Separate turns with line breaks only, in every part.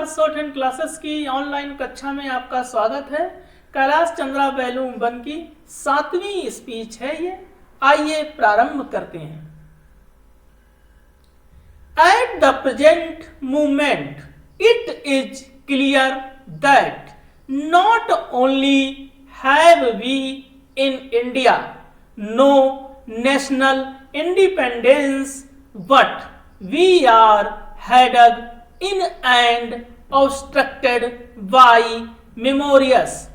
नमस्कार, short hand classes की online कक्षा में आपका स्वागत है। कैलाश चंद्रा बैलूम की 7वीं स्पीच है ये। आइए प्रारंभ करते हैं। At the present moment, it is clear that not only have we in India no national independence, but we are headed in and obstructed by memorious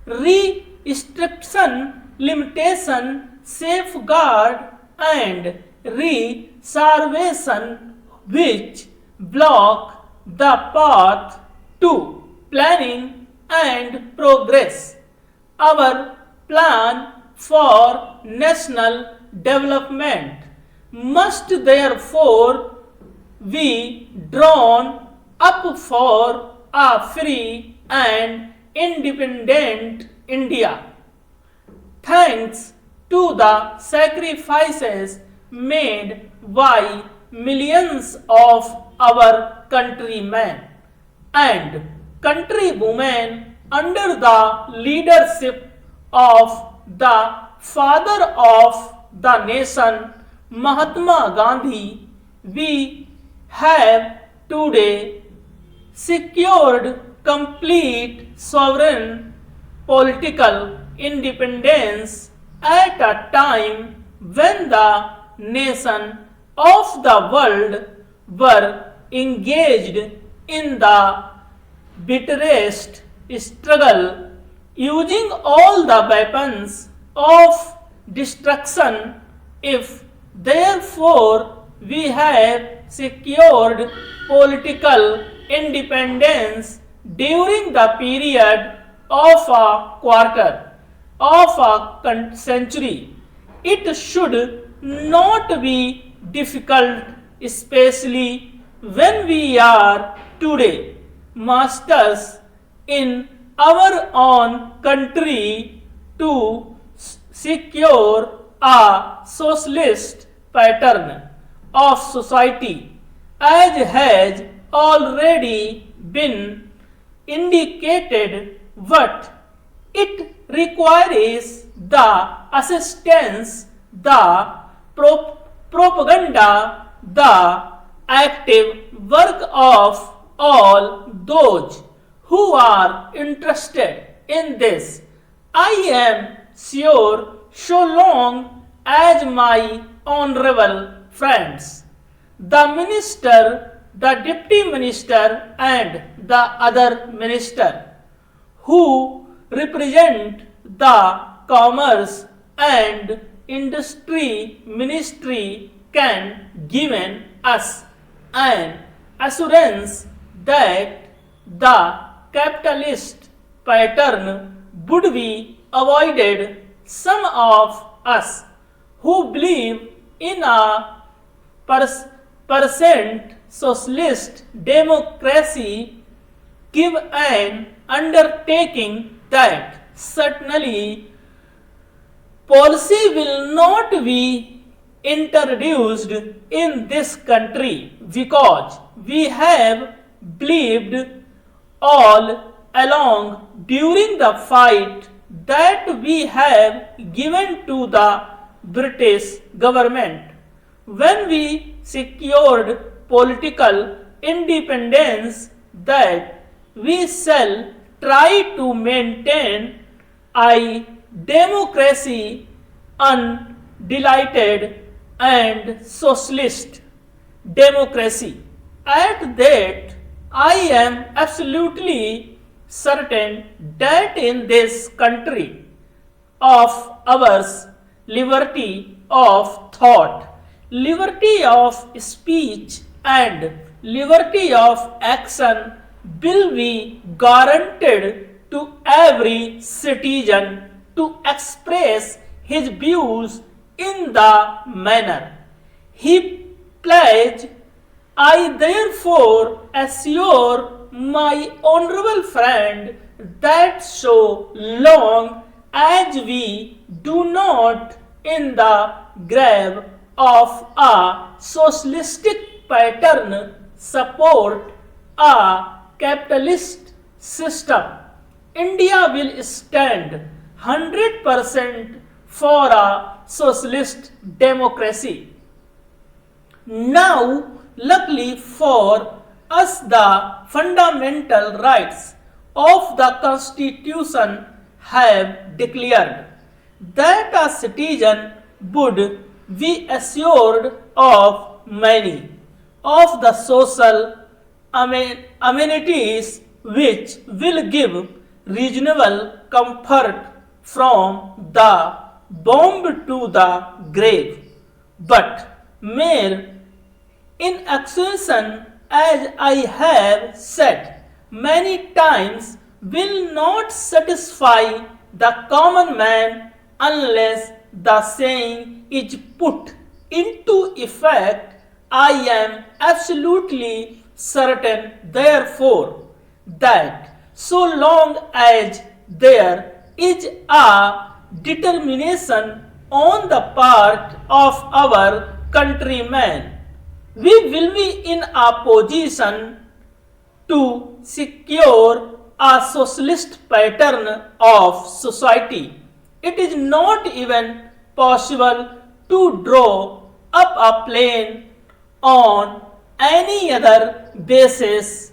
restriction, limitation, safeguard, and reservation which block the path to planning and progress. Our plan for national development must therefore be drawn up for a free and independent India. Thanks to the sacrifices made by millions of our countrymen and countrywomen under the leadership of the father of the nation, Mahatma Gandhi, we have today secured complete sovereign political independence at a time when the nation of the world were engaged in the bitterest struggle, using all the weapons of destruction. If therefore we have secured political independence during the period of a quarter of a century, it should not be difficult, especially when we are today masters in our own country, to secure a socialist pattern of society, as has already been indicated. But it requires the assistance, the propaganda, the active work of all those who are interested in this. I am sure, so long as my honorable friends, the minister, the deputy minister, and the other minister who represent the commerce and industry ministry can given us an assurance that the capitalist pattern would be avoided. Some of us who believe in a percent socialist democracy give an undertaking that certainly policy will not be introduced in this country, because we have believed all along during the fight that we have given to the British government when we secured political independence, that we shall try to maintain a democracy undelighted and socialist democracy. At that, I am absolutely certain that in this country of ours, liberty of thought, liberty of speech, and liberty of action will be guaranteed to every citizen to express his views in the manner he pleases. I therefore assure my honorable friend that so long as we do not in the grave of a socialistic pattern support a capitalist system, India will stand 100% for a socialist democracy. Now, luckily for us, the fundamental rights of the Constitution have declared that a citizen would be assured of many of the social amenities which will give reasonable comfort from the bomb to the grave. But mere inaction, as I have said many times, will not satisfy the common man unless the saying is put into effect. I am absolutely certain, therefore, that so long as there is a determination on the part of our countrymen, we will be in a position to secure a socialist pattern of society. It is not even possible to draw up a plan on any other basis